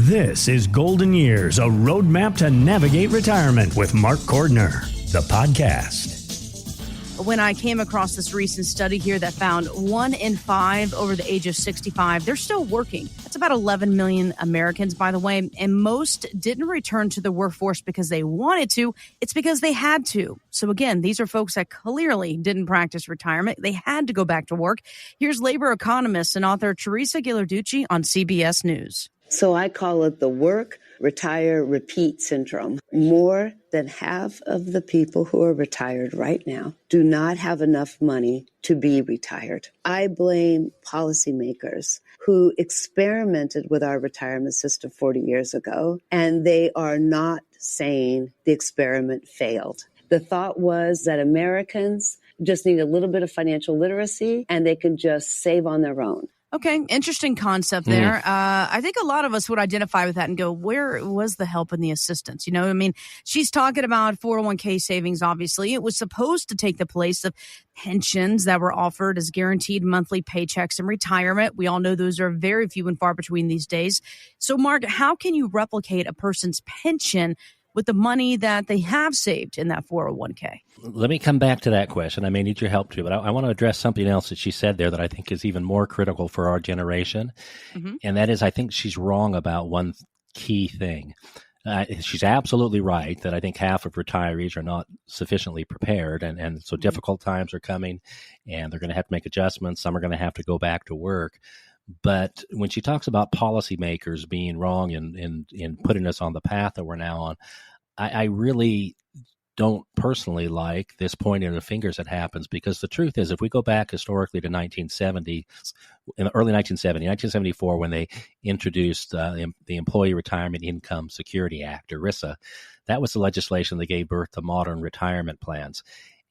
This is Golden Years, a roadmap to navigate retirement with Mark Cordner, the podcast. When I came across this recent study here that found 1 in 5 over the age of 65, they're still working. That's about 11 million Americans, by the way, and most didn't return to the workforce because they wanted to. It's because they had to. So again, these are folks that clearly didn't practice retirement. They had to go back to work. Here's labor economist and author Teresa Ghilarducci on CBS News. So I call it the work, retire, repeat syndrome. More than half of the people who are retired right now do not have enough money to be retired. I blame policymakers who experimented with our retirement system 40 years ago, and they are not saying the experiment failed. The thought was that Americans just need a little bit of financial literacy and they can just save on their own. Okay, interesting concept there. I think a lot of us would identify with that and go, where was the help and the assistance? You know, I mean, she's talking about 401k savings, obviously. It was supposed to take the place of pensions that were offered as guaranteed monthly paychecks in retirement. We all know those are very few and far between these days. So, Mark, how can you replicate a person's pension with the money that they have saved in that 401k? Let me come back to that question. I may need your help too, but I want to address something else that she said there that I think is even more critical for our generation. And that is, I think she's wrong about one key thing. She's absolutely right that I think half of retirees are not sufficiently prepared. And so difficult times are coming and they're going to have to make adjustments. Some are going to have to go back to work. But when she talks about policymakers being wrong in putting us on the path that we're now on, I really don't personally like this pointing of the fingers that happens, because the truth is, if we go back historically to 1970, in the early 1974, when they introduced the Employee Retirement Income Security Act, ERISA, that was the legislation that gave birth to modern retirement plans.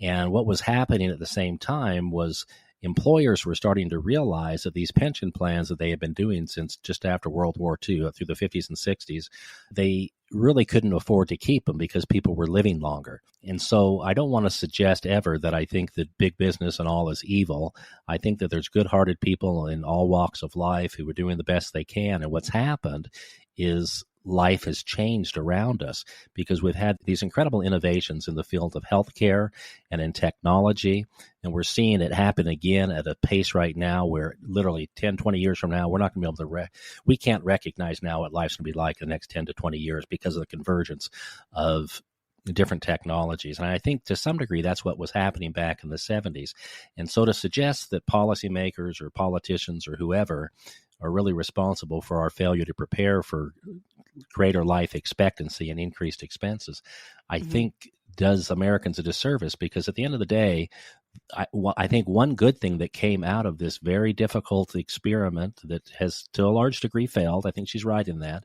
And what was happening at the same time was employers were starting to realize that these pension plans that they had been doing since just after World War II, through the 50s and 60s, they really couldn't afford to keep them because people were living longer. And so I don't want to suggest ever that I think that big business and all is evil. I think that there's good-hearted people in all walks of life who are doing the best they can. And what's happened is life has changed around us because we've had these incredible innovations in the field of healthcare and in technology. And we're seeing it happen again at a pace right now where literally 10, 20 years from now, we're not going to be able to, we can't recognize now what life's going to be like the next 10 to 20 years because of the convergence of different technologies. And I think to some degree, that's what was happening back in the 70s. And so to suggest that policymakers or politicians or whoever are really responsible for our failure to prepare for greater life expectancy and increased expenses, I think does Americans a disservice, because at the end of the day, I think one good thing that came out of this very difficult experiment that has to a large degree failed, I think she's right in that,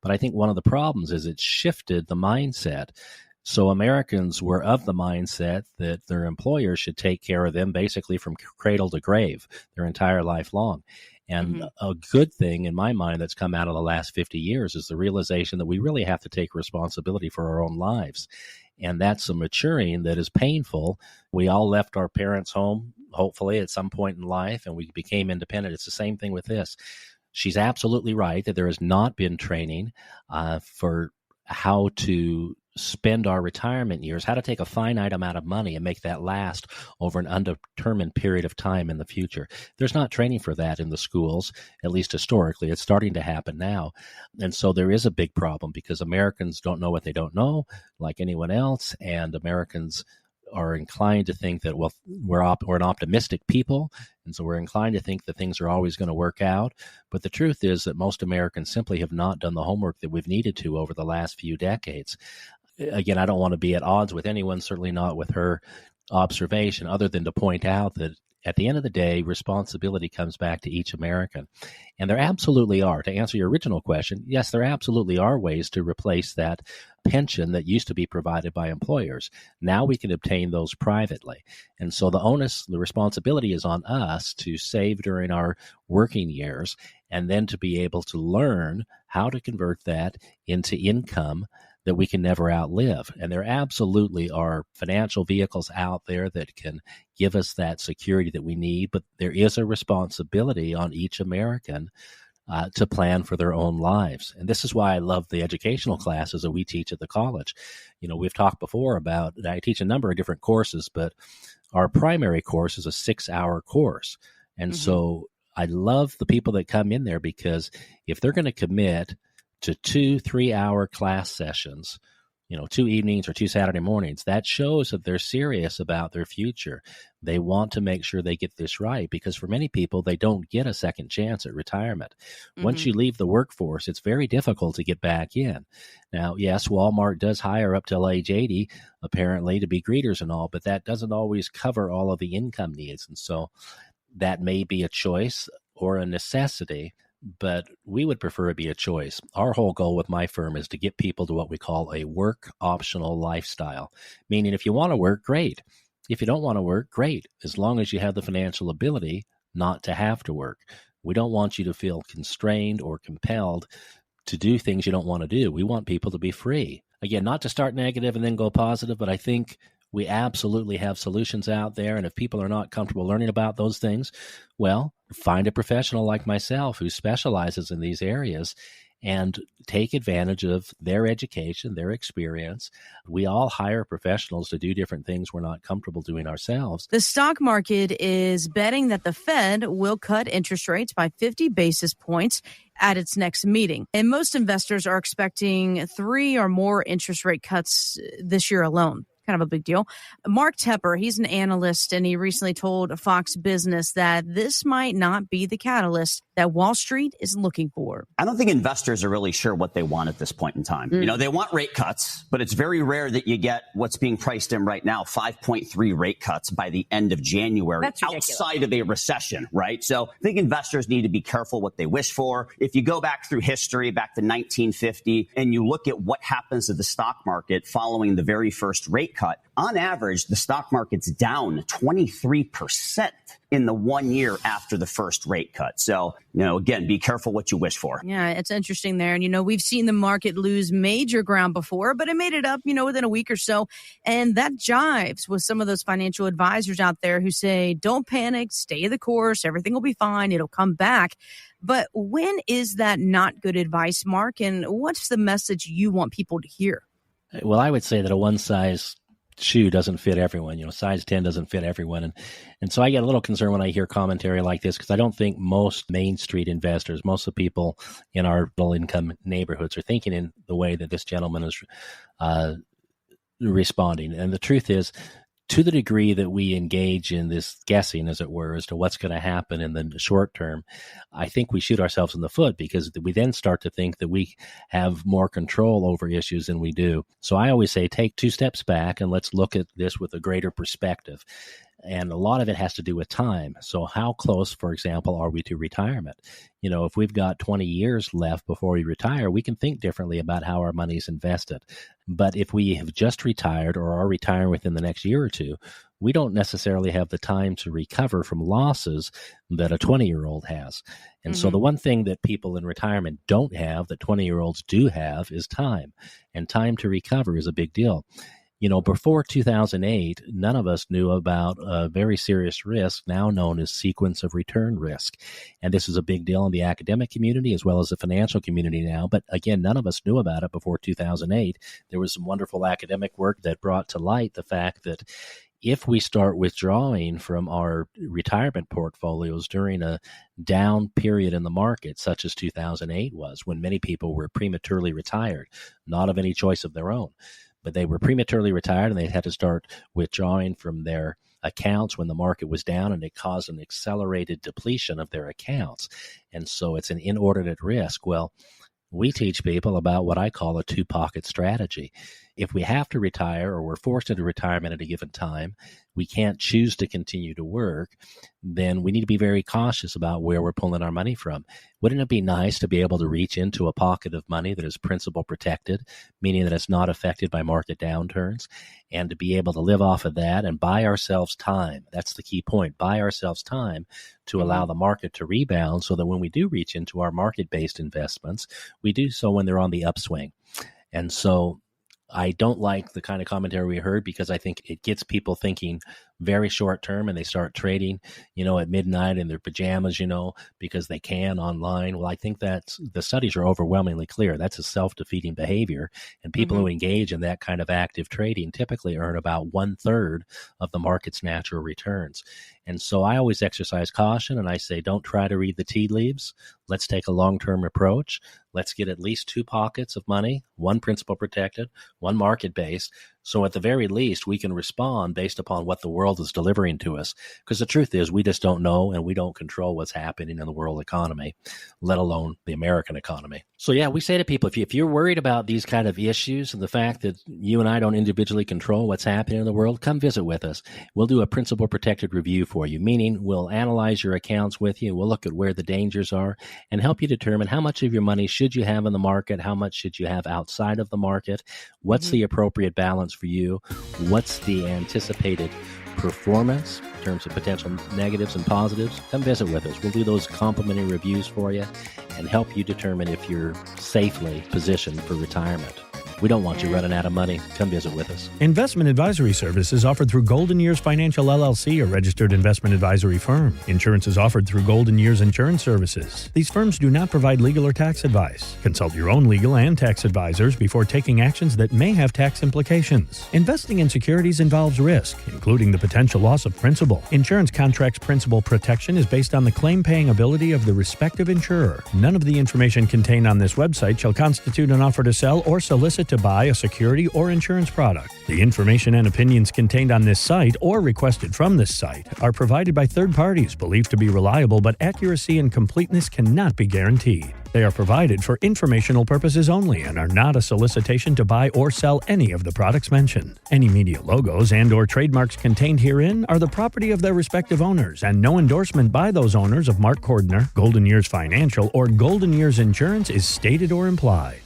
but I think one of the problems is it shifted the mindset. So Americans were of the mindset that their employers should take care of them basically from cradle to grave their entire life long. And a good thing in my mind that's come out of the last 50 years is the realization that we really have to take responsibility for our own lives. And that's a maturing that is painful. We all left our parents' home, hopefully, at some point in life, and we became independent. It's the same thing with this. She's absolutely right that there has not been training for how to spend our retirement years, how to take a finite amount of money and make that last over an undetermined period of time in the future. There's not training for that in the schools, at least historically. It's starting to happen now. And so there is a big problem because Americans don't know what they don't know, like anyone else, and Americans are inclined to think that, well, we're an optimistic people, and so we're inclined to think that things are always going to work out. But the truth is that most Americans simply have not done the homework that we've needed to over the last few decades. Again, I don't want to be at odds with anyone, certainly not with her observation, other than to point out that at the end of the day, responsibility comes back to each American. And there absolutely are, to answer your original question, yes, there absolutely are ways to replace that pension that used to be provided by employers. Now we can obtain those privately. And so the responsibility is on us to save during our working years and then to be able to learn how to convert that into income that we can never outlive. And there absolutely are financial vehicles out there that can give us that security that we need, but there is a responsibility on each American to plan for their own lives. And this is why I love the educational classes that we teach at the college. We've talked before about, I teach a number of different courses, but our primary course is a 6-hour course. And so I love the people that come in there, because if they're going to commit to 2-3-hour class sessions, 2 evenings or 2 Saturday mornings, that shows that they're serious about their future. They want to make sure they get this right, because for many people, they don't get a second chance at retirement. Once you leave the workforce, it's very difficult to get back in. Now, yes, Walmart does hire up till age 80, apparently, to be greeters and all, but that doesn't always cover all of the income needs. And so that may be a choice or a necessity, but we would prefer it be a choice. Our whole goal with my firm is to get people to what we call a work optional lifestyle, meaning if you want to work, great. If you don't want to work, great, as long as you have the financial ability not to have to work. We don't want you to feel constrained or compelled to do things you don't want to do. We want people to be free. Again, not to start negative and then go positive, but I think we absolutely have solutions out there. And if people are not comfortable learning about those things, well, find a professional like myself who specializes in these areas and take advantage of their education, their experience. We all hire professionals to do different things we're not comfortable doing ourselves. The stock market is betting that the Fed will cut interest rates by 50 basis points at its next meeting. And most investors are expecting 3 or more interest rate cuts this year alone. Kind of a big deal. Mark Tepper, he's an analyst, and he recently told Fox Business that this might not be the catalyst that Wall Street is looking for. I don't think investors are really sure what they want at this point in time. They want rate cuts, but it's very rare that you get what's being priced in right now, 5.3 rate cuts by the end of January outside of a recession, right? So I think investors need to be careful what they wish for. If you go back through history, back to 1950, and you look at what happens to the stock market following the very first rate cut, on average, the stock market's down 23% in the 1 year after the first rate cut. So, again, be careful what you wish for. Yeah, it's interesting there. And, we've seen the market lose major ground before, but it made it up, within a week or so. And that jives with some of those financial advisors out there who say, don't panic, stay the course, everything will be fine, it'll come back. But when is that not good advice, Mark? And what's the message you want people to hear? Well, I would say that a one-size shoe doesn't fit everyone. Size 10 doesn't fit everyone. And so I get a little concerned when I hear commentary like this, because I don't think most Main Street investors, most of the people in our low income neighborhoods are thinking in the way that this gentleman is responding. And the truth is, to the degree that we engage in this guessing, as it were, as to what's going to happen in the short term, I think we shoot ourselves in the foot, because we then start to think that we have more control over issues than we do. So I always say, take 2 steps back and let's look at this with a greater perspective. And a lot of it has to do with time. So how close, for example, are we to retirement? If we've got 20 years left before we retire, we can think differently about how our money is invested. But if we have just retired or are retiring within the next year or two, we don't necessarily have the time to recover from losses that a 20-year-old has. And so the one thing that people in retirement don't have that 20-year-olds do have is time. And time to recover is a big deal. Before 2008, none of us knew about a very serious risk now known as sequence of return risk. And this is a big deal in the academic community as well as the financial community now. But again, none of us knew about it before 2008. There was some wonderful academic work that brought to light the fact that if we start withdrawing from our retirement portfolios during a down period in the market, such as 2008 was, when many people were prematurely retired, not of any choice of their own, but they were prematurely retired and they had to start withdrawing from their accounts when the market was down, and it caused an accelerated depletion of their accounts. And so it's an inordinate risk. Well, we teach people about what I call a 2-pocket strategy. If we have to retire or we're forced into retirement at a given time, we can't choose to continue to work, then we need to be very cautious about where we're pulling our money from. Wouldn't it be nice to be able to reach into a pocket of money that is principal protected, meaning that it's not affected by market downturns, and to be able to live off of that and buy ourselves time? That's the key point. Buy ourselves time to allow the market to rebound so that when we do reach into our market-based investments, we do so when they're on the upswing. And so I don't like the kind of commentary we heard, because I think it gets people thinking very short term and they start trading, at midnight in their pajamas, because they can online. Well, I think that the studies are overwhelmingly clear. That's a self-defeating behavior. And people who engage in that kind of active trading typically earn about 1/3 of the market's natural returns. And so I always exercise caution and I say, don't try to read the tea leaves. Let's take a long-term approach. Let's get at least 2 pockets of money, one principal protected, one market-based. So at the very least, we can respond based upon what the world is delivering to us. Because the truth is, we just don't know and we don't control what's happening in the world economy, let alone the American economy. So yeah, we say to people, if you're worried about these kind of issues and the fact that you and I don't individually control what's happening in the world, come visit with us. We'll do a principal protected review for you, meaning we'll analyze your accounts with you. We'll look at where the dangers are and help you determine how much of your money should you have in the market, how much should you have outside of the market, what's the appropriate balance for you, what's the anticipated performance in terms of potential negatives and positives. Come visit with us. We'll do those complimentary reviews for you and help you determine if you're safely positioned for retirement. We don't want you running out of money. Come visit with us. Investment advisory services offered through Golden Years Financial LLC, a registered investment advisory firm. Insurance is offered through Golden Years Insurance Services. These firms do not provide legal or tax advice. Consult your own legal and tax advisors before taking actions that may have tax implications. Investing in securities involves risk, including the potential loss of principal. Insurance contracts principal protection is based on the claim-paying ability of the respective insurer. None of the information contained on this website shall constitute an offer to sell or solicit to buy a security or insurance product. The information and opinions contained on this site or requested from this site are provided by third parties believed to be reliable, but accuracy and completeness cannot be guaranteed. They are provided for informational purposes only and are not a solicitation to buy or sell any of the products mentioned. Any media logos and or trademarks contained herein are the property of their respective owners, and no endorsement by those owners of Mark Cordner, Golden Years Financial, or Golden Years Insurance is stated or implied.